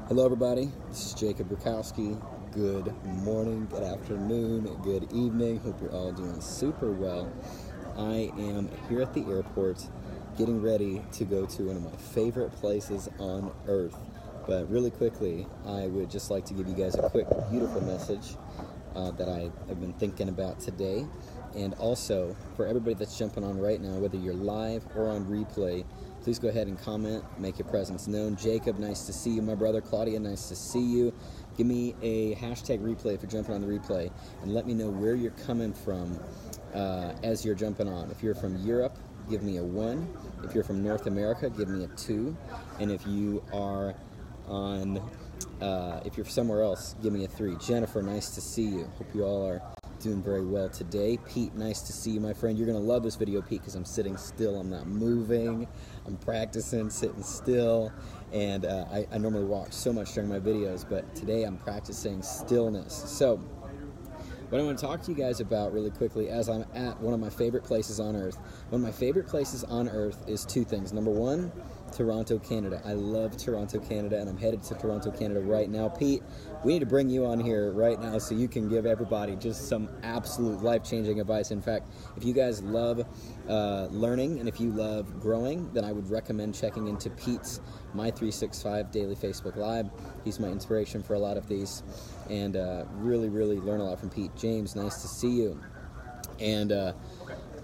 Hello everybody, this is Jacob Burkowski. Good morning, good afternoon, good evening. Hope you're all doing super well. I am here at the airport getting ready to go to one of my favorite places on earth. But really quickly, I would just like to give you guys a quick, beautiful message that I have been thinking about today. And also, for everybody that's jumping on right now, whether you're live or on replay, please go ahead and comment, make your presence known. Jacob, nice to see you. My brother, Claudia, nice to see you. Give me a hashtag replay if you're jumping on the replay, and let me know where you're coming from as you're jumping on. If you're from Europe, give me a 1. If you're from North America, give me a 2. And if you are on, if you're somewhere else, give me a 3. Jennifer, nice to see you. Hope you all are doing very well today. Pete, nice to see you, my friend. You're going to love this video, Pete, because I'm sitting still. I'm not moving. I'm practicing sitting still. And I normally walk so much during my videos, but today I'm practicing stillness. So what I want to talk to you guys about really quickly, as I'm at one of my favorite places on earth. One of my favorite places on earth is 2 things. Number 1, Toronto, Canada. I love Toronto, Canada, and I'm headed to Toronto, Canada right now. Pete, we need to bring you on here right now so you can give everybody just some absolute life-changing advice. In fact, if you guys love learning and if you love growing, then I would recommend checking into Pete's My 365 Daily Facebook Live. He's my inspiration for a lot of these, and really, really learn a lot from Pete. James, nice to see you. And,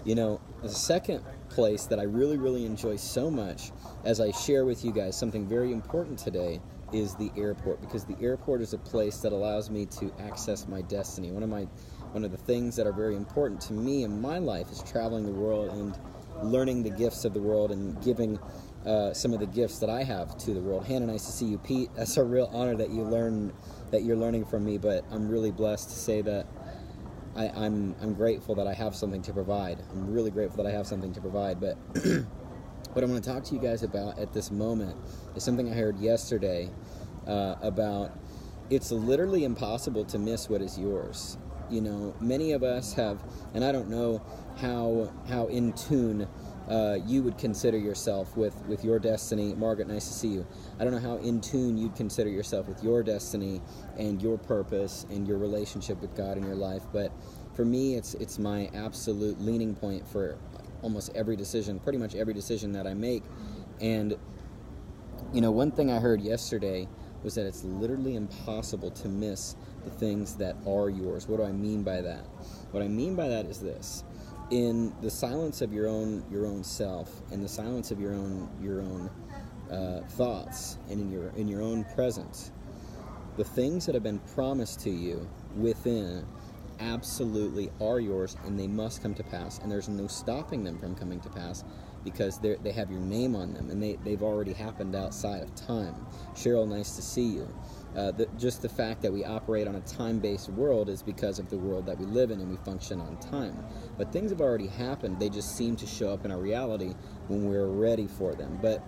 you know, the second place that I really, really enjoy so much as I share with you guys something very important today is the airport, because the airport is a place that allows me to access my destiny. One of the things that are very important to me in my life is traveling the world and learning the gifts of the world and giving some of the gifts that I have to the world. Hannah, nice to see you. Pete, that's a real honor that you're learning from me, but I'm really blessed to say that I'm grateful that I have something to provide. I'm really grateful that I have something to provide. But what I want to talk to you guys about at this moment is something I heard yesterday about it's literally impossible to miss what is yours. You know, many of us have, and I don't know how in tune you would consider yourself with your destiny. Margaret, nice to see you. I don't know how in tune you'd consider yourself with your destiny and your purpose and your relationship with God in your life, but for me, it's my absolute leaning point for almost every decision, pretty much every decision that I make. And, you know, one thing I heard yesterday was that it's literally impossible to miss the things that are yours. What do I mean by that? What I mean by that is this. In the silence of your own self, in the silence of your own thoughts, and in your own presence, the things that have been promised to you within absolutely are yours, and they must come to pass, and there's no stopping them from coming to pass, because they have your name on them, and they've already happened outside of time. Cheryl, nice to see you. Just the fact that we operate on a time-based world is because of the world that we live in, and we function on time. But things have already happened. They just seem to show up in our reality when we're ready for them. But,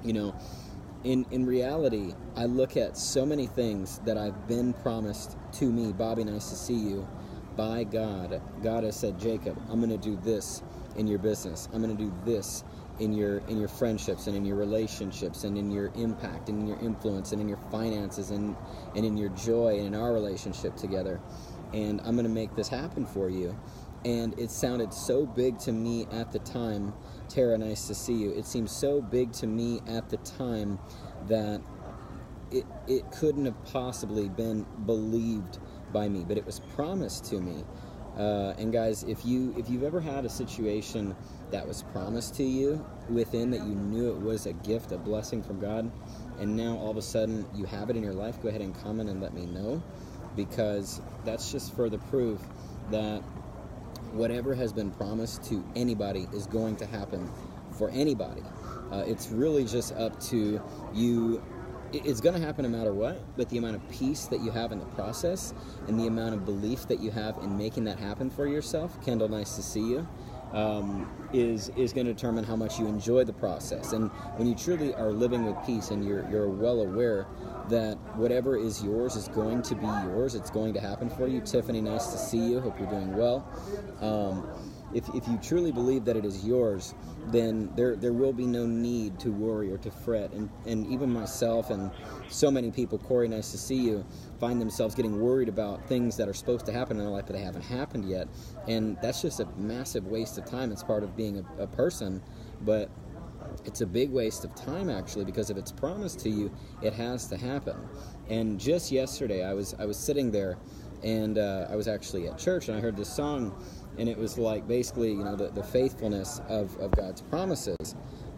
you know, in reality, I look at so many things that I've been promised to me. Bobby, nice to see you. By God. God has said, Jacob, I'm going to do this in your business. I'm going to do this in your friendships and in your relationships and in your impact and in your influence and in your finances and in your joy and in our relationship together. And I'm going to make this happen for you. And it sounded so big to me at the time. Tara, nice to see you. It seemed so big to me at the time that it couldn't have possibly been believed by me, but it was promised to me. And guys, if you've ever had a situation that was promised to you within, that you knew it was a gift, a blessing from God, and now all of a sudden you have it in your life, go ahead and comment and let me know, because that's just further proof that whatever has been promised to anybody is going to happen for anybody. It's really just up to you. It's going to happen no matter what, but the amount of peace that you have in the process and the amount of belief that you have in making that happen for yourself, Kendall, nice to see you, is going to determine how much you enjoy the process. And when you truly are living with peace and you're well aware that whatever is yours is going to be yours, it's going to happen for you. Tiffany, nice to see you. Hope you're doing well. if you truly believe that it is yours, then there will be no need to worry or to fret. And even myself and so many people, Corey, nice to see you, find themselves getting worried about things that are supposed to happen in their life but they haven't happened yet. And that's just a massive waste of time. It's part of being a person, but it's a big waste of time, actually, because if it's promised to you, it has to happen. And just yesterday, I was sitting there, and I was actually at church, and I heard this song, and it was like basically, the faithfulness of God's promises.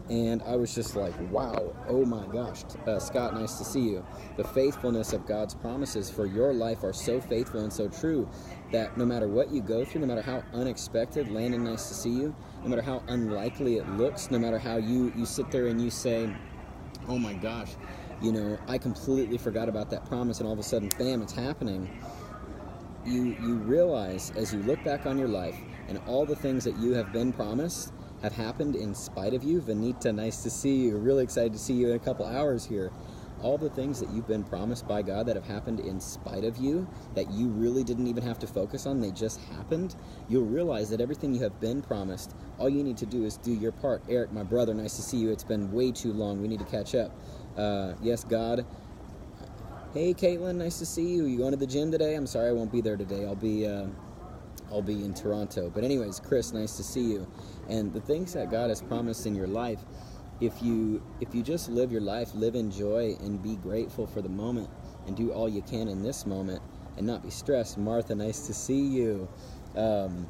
And I was just like, wow, oh my gosh, Scott, nice to see you. The faithfulness of God's promises for your life are so faithful and so true that no matter what you go through, no matter how unexpected, Landon, nice to see you, no matter how unlikely it looks, no matter how you sit there and you say, oh my gosh, I completely forgot about that promise, and all of a sudden, bam, it's happening. You realize as you look back on your life and all the things that you have been promised have happened in spite of you. Vanita, nice to see you. Really excited to see you in a couple hours here. All the things that you've been promised by God that have happened in spite of you, that you really didn't even have to focus on, they just happened. You'll realize that everything you have been promised, all you need to do is do your part. Eric, my brother, nice to see you. It's been way too long. We need to catch up. Yes, God. Hey, Caitlin, nice to see you. You going to the gym today? I'm sorry I won't be there today. I'll be in Toronto. But anyways, Chris, nice to see you. And the things that God has promised in your life, if you just live your life, live in joy, and be grateful for the moment, and do all you can in this moment, and not be stressed. Martha, nice to see you. And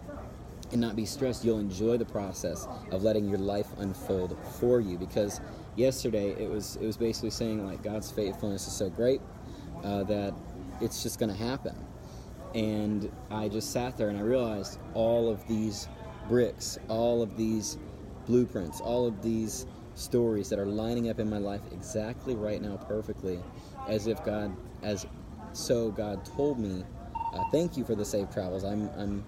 not be stressed. You'll enjoy the process of letting your life unfold for you. Because yesterday it was basically saying like God's faithfulness is so great that it's just going to happen. And I just sat there and I realized all of these bricks, all of these blueprints, all of these stories that are lining up in my life exactly right now perfectly, as if God told me, thank you for the safe travels. I'm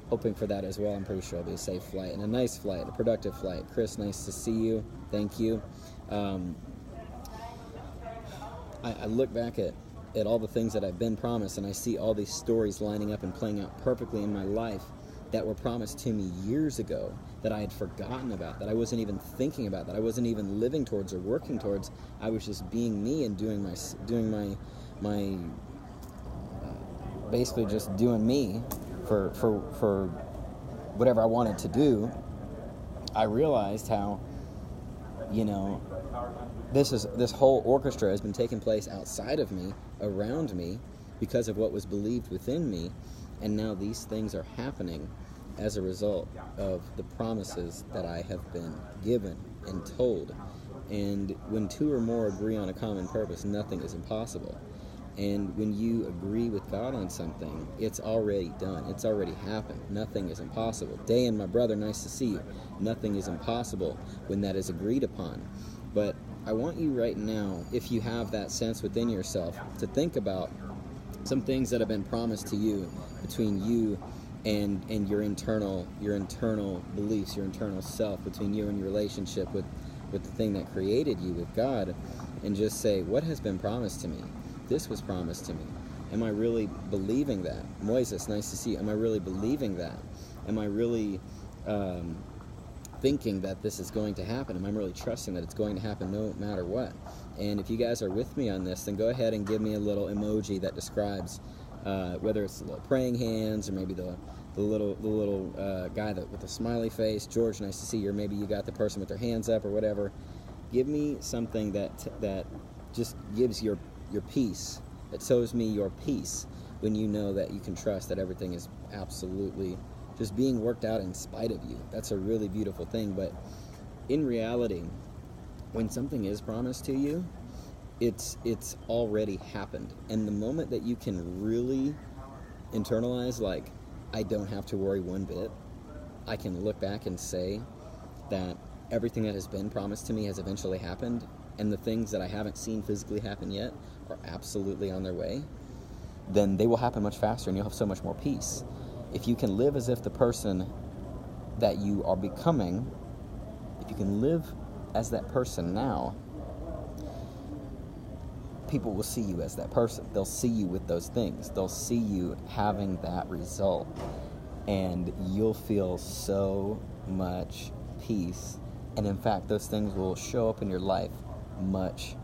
hoping for that as well. I'm pretty sure it'll be a safe flight and a nice flight, a productive flight. Chris, nice to see you. Thank you. I look back at all the things that I've been promised, and I see all these stories lining up and playing out perfectly in my life that were promised to me years ago, that I had forgotten about, that I wasn't even thinking about, that I wasn't even living towards or working towards. I was just being me and doing my basically just doing me for whatever I wanted to do. I realized how, this whole orchestra has been taking place outside of me, around me, because of what was believed within me, and now these things are happening as a result of the promises that I have been given and told. And when two or more agree on a common purpose, nothing is impossible. And when you agree with God on something, it's already done. It's already happened. Nothing is impossible. Dan, my brother, nice to see you. Nothing is impossible when that is agreed upon. But I want you right now, if you have that sense within yourself, to think about some things that have been promised to you between you and your internal beliefs, your internal self, between you and your relationship with the thing that created you, with God, and just say, what has been promised to me? This was promised to me. Am I really believing that? Moises, nice to see you. Am I really believing that? Am I really thinking that this is going to happen? Am I really trusting that it's going to happen no matter what? And if you guys are with me on this, then go ahead and give me a little emoji that describes whether it's the little praying hands or maybe the little guy with the smiley face. George, nice to see you. Or maybe you got the person with their hands up or whatever. Give me something that just gives your peace, that shows me your peace when you know that you can trust that everything is absolutely just being worked out in spite of you. That's a really beautiful thing. But in reality, when something is promised to you, it's already happened. And the moment that you can really internalize, like, I don't have to worry one bit, I can look back and say that everything that has been promised to me has eventually happened, and the things that I haven't seen physically happen yet are absolutely on their way, then they will happen much faster and you'll have so much more peace. If you can live as if the person that you are becoming, if you can live as that person now, people will see you as that person. They'll see you with those things. They'll see you having that result. and you'll feel so much peace. And in fact, those things will show up in your life much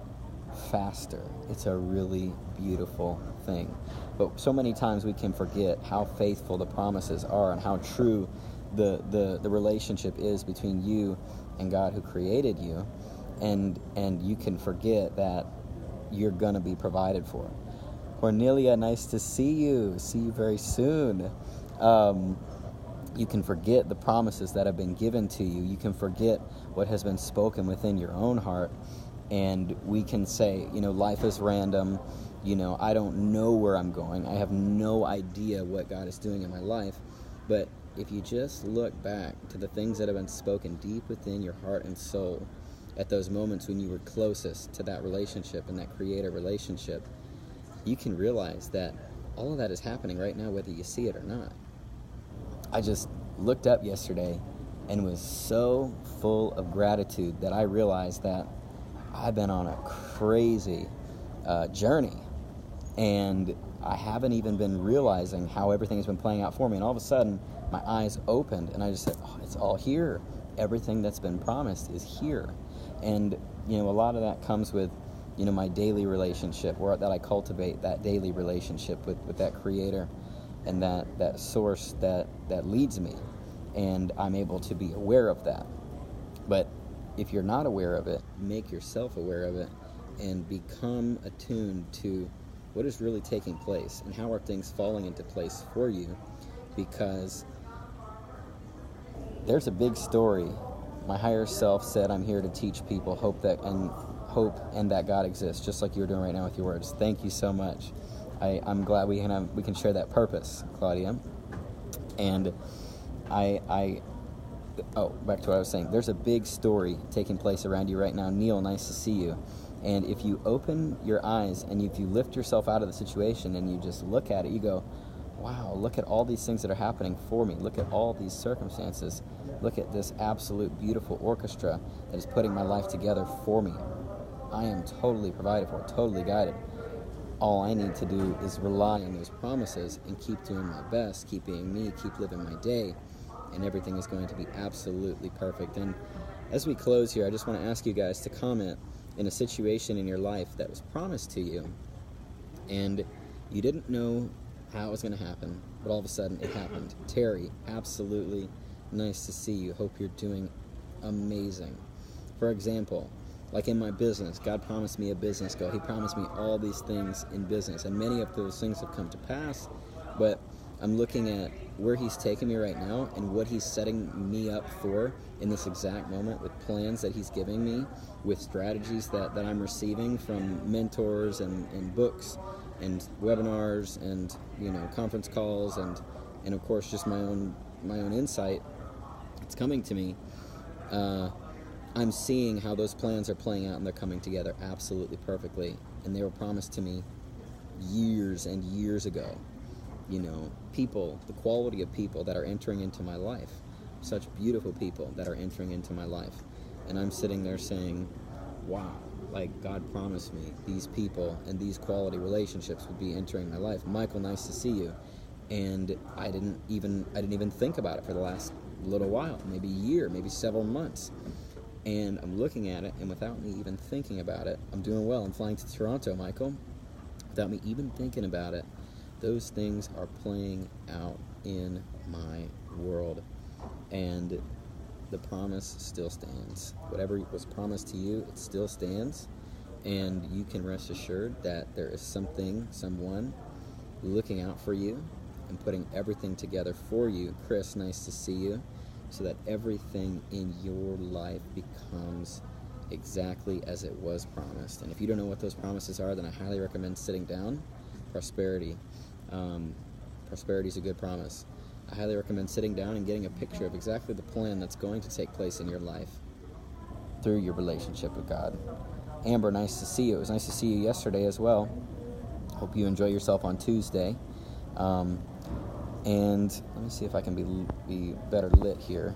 faster. It's a really beautiful thing. But so many times we can forget how faithful the promises are and how true the relationship is between you and God who created you. And you can forget that you're going to be provided for. Cornelia, nice to see you. See you very soon. You can forget the promises that have been given to you. You can forget what has been spoken within your own heart. And we can say, life is random. I don't know where I'm going. I have no idea what God is doing in my life. But if you just look back to the things that have been spoken deep within your heart and soul, at those moments when you were closest to that relationship and that creator relationship, you can realize that all of that is happening right now, whether you see it or not. I just looked up yesterday and was so full of gratitude that I realized that I've been on a crazy journey, and I haven't even been realizing how everything has been playing out for me. And all of a sudden, my eyes opened, and I just said, it's all here. Everything that's been promised is here. And, a lot of that comes with, my daily relationship, that I cultivate that daily relationship with that creator and that source that leads me. And I'm able to be aware of that. But if you're not aware of it, make yourself aware of it and become attuned to what is really taking place and how are things falling into place for you, because there's a big story. My higher self said, I'm here to teach people hope and that God exists, just like you're doing right now with your words. Thank you so much. I'm glad we can share that purpose, Claudia. And back to what I was saying. There's a big story taking place around you right now. Neil, nice to see you. And if you open your eyes and if you lift yourself out of the situation and you just look at it, you go, wow, look at all these things that are happening for me. Look at all these circumstances. Look at this absolute beautiful orchestra that is putting my life together for me. I am totally provided for, totally guided. All I need to do is rely on those promises and keep doing my best, keep being me, keep living my day, and everything is going to be absolutely perfect. And as we close here, I just want to ask you guys to comment in a situation in your life that was promised to you, and you didn't know how it was going to happen, but all of a sudden it happened. Terry, absolutely nice to see you. Hope you're doing amazing. For example, like in my business, God promised me a business goal. He promised me all these things in business, and many of those things have come to pass, but I'm looking at where He's taking me right now and what He's setting me up for in this exact moment, with plans that He's giving me, with strategies that I'm receiving from mentors and books and webinars and conference calls and of course just my own insight. It's coming to me. I'm seeing how those plans are playing out, and they're coming together absolutely perfectly. And they were promised to me years and years ago. People, the quality of people that are entering into my life, such beautiful people that are entering into my life. And I'm sitting there saying, wow, like God promised me these people and these quality relationships would be entering my life. Michael, nice to see you. And I didn't even think about it for the last little while, maybe a year, maybe several months. And I'm looking at it, and without me even thinking about it, I'm doing well. I'm flying to Toronto, Michael. Without me even thinking about it, those things are playing out in my world. And the promise still stands. Whatever was promised to you, it still stands. And you can rest assured that there is someone looking out for you and putting everything together for you. Chris, nice to see you. So that everything in your life becomes exactly as it was promised. And if you don't know what those promises are, then I highly recommend sitting down. Prosperity. Prosperity is a good promise. I highly recommend sitting down and getting a picture of exactly the plan that's going to take place in your life through your relationship with God. Amber, nice to see you. It was nice to see you yesterday as well. Hope you enjoy yourself on Tuesday. And let me see if I can be better lit here.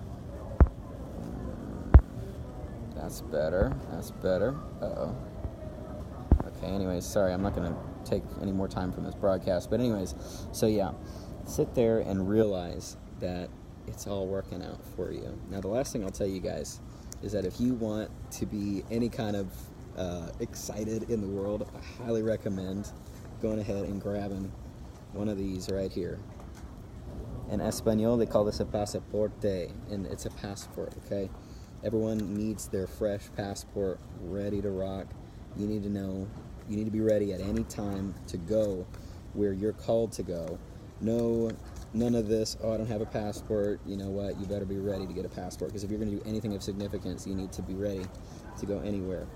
That's better. Uh-oh. Okay, anyways, sorry, I'm not going to take any more time from this broadcast. But anyways, so yeah, sit there and realize that it's all working out for you. Now, the last thing I'll tell you guys is that if you want to be any kind of excited in the world, I highly recommend going ahead and grabbing one of these right here. In Espanol, they call this a pasaporte, and it's a passport, okay? Everyone needs their fresh passport ready to rock. You need to know, you need to be ready at any time to go where you're called to go. No, none of this, oh, I don't have a passport, you know what, you better be ready to get a passport, because if you're going to do anything of significance, you need to be ready to go anywhere.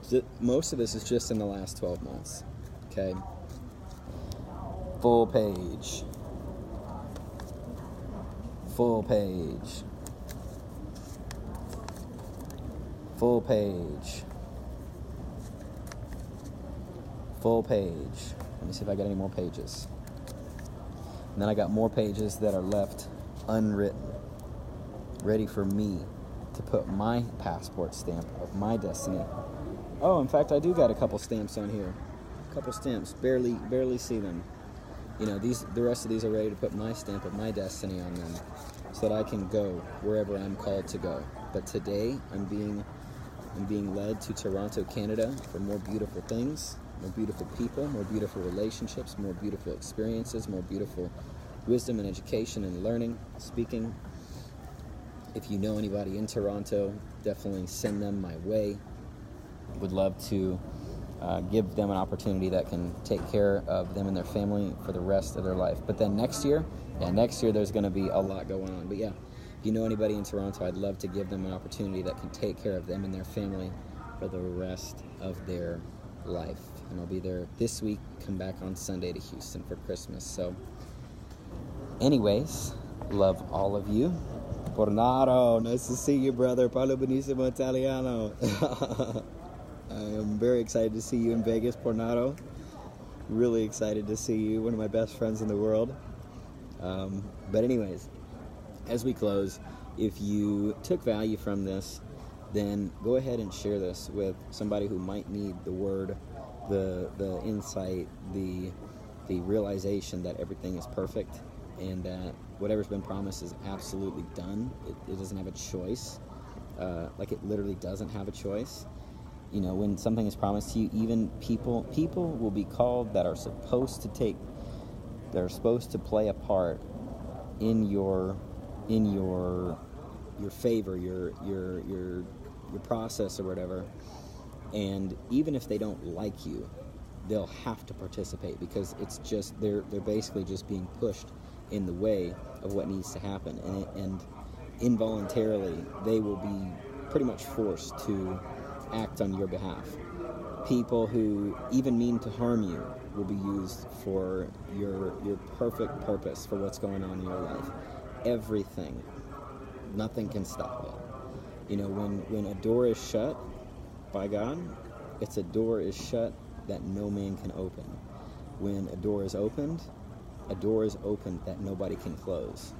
So most of this is just in the last 12 months, okay? Full page. Full page. Full page. Full page. Let me see if I got any more pages. And then I got more pages that are left unwritten, ready for me to put my passport stamp of my destiny. Oh, in fact, I do got a couple stamps on here. A couple stamps. Barely see them. You know, the rest of these are ready to put my stamp of my destiny on them, so that I can go wherever I'm called to go. But today, I'm being led to Toronto, Canada, for more beautiful things, more beautiful people, more beautiful relationships, more beautiful experiences, more beautiful wisdom and education and learning, speaking. If you know anybody in Toronto, definitely send them my way. Would love to give them an opportunity that can take care of them and their family for the rest of their life. But then next year there's going to be a lot going on. But yeah, if you know anybody in Toronto, I'd love to give them an opportunity that can take care of them and their family for the rest of their life. And I'll be there this week, come back on Sunday to Houston for Christmas. So anyways, love all of you. Pornaro, nice to see you, brother. Parlo benissimo italiano. I am very excited to see you in Vegas, Pornaro. Really excited to see you, one of my best friends in the world. But anyways, as we close, if you took value from this, then go ahead and share this with somebody who might need the word, the insight, the realization that everything is perfect and that whatever's been promised is absolutely done. It doesn't have a choice. Like it literally doesn't have a choice. You know, when something is promised to you, even people will be called that are supposed to play a part in your favor, your process or whatever. And even if they don't like you, they'll have to participate, because it's just they're basically just being pushed in the way of what needs to happen, and involuntarily they will be pretty much forced to act on your behalf. People who even mean to harm you will be used for your perfect purpose for what's going on in your life. Everything. Nothing can stop it. You know, when a door is shut by God, it's a door is shut that no man can open. When a door is opened that nobody can close.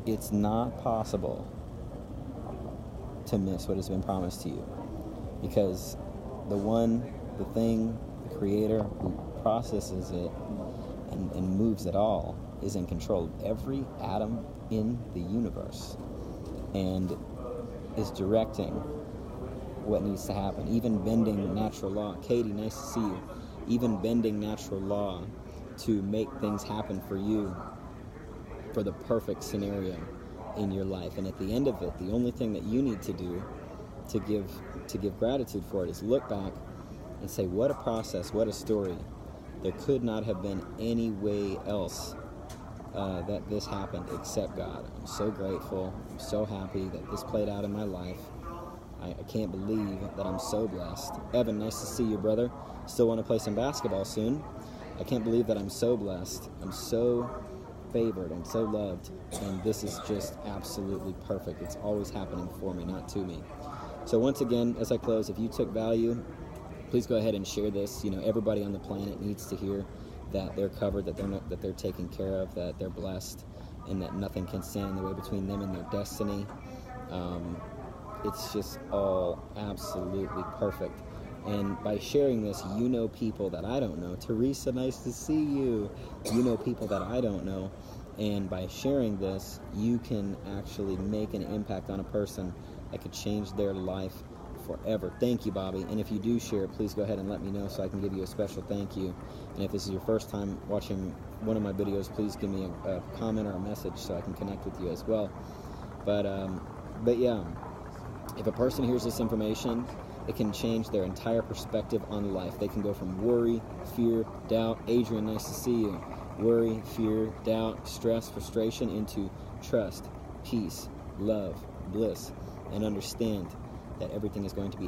It's not possible to miss what has been promised to you, because the thing, the creator who processes it and moves it all is in control of every atom in the universe and is directing what needs to happen, even bending natural law. Katie, nice to see you. Even bending natural law to make things happen for you for the perfect scenario in your life. And at the end of it, the only thing that you need to do to give gratitude for it is look back and say, what a process, what a story. There could not have been any way else that this happened except God. I'm so grateful. I'm so happy that this played out in my life. I can't believe that I'm so blessed. Evan, nice to see you, brother. Still want to play some basketball soon. I can't believe that I'm so blessed. I'm so favored. I'm so loved. And this is just absolutely perfect. It's always happening for me, not to me. So once again, as I close, if you took value, please go ahead and share this. You know, everybody on the planet needs to hear that they're covered, that they're taken care of, that they're blessed, and that nothing can stand in the way between them and their destiny. It's just all absolutely perfect. And by sharing this, you know people that I don't know. Teresa, nice to see you. You know people that I don't know And by sharing this, you can actually make an impact on a person that could change their life forever. Thank you, Bobby. And if you do share it, please go ahead and let me know so I can give you a special thank you. And if this is your first time watching one of my videos, please give me a comment or a message so I can connect with you as well. But yeah, if a person hears this information, it can change their entire perspective on life. They can go from worry, fear, doubt. Adrian, nice to see you. Worry, fear, doubt, stress, frustration into trust, peace, love, bliss, and understand that everything is going to be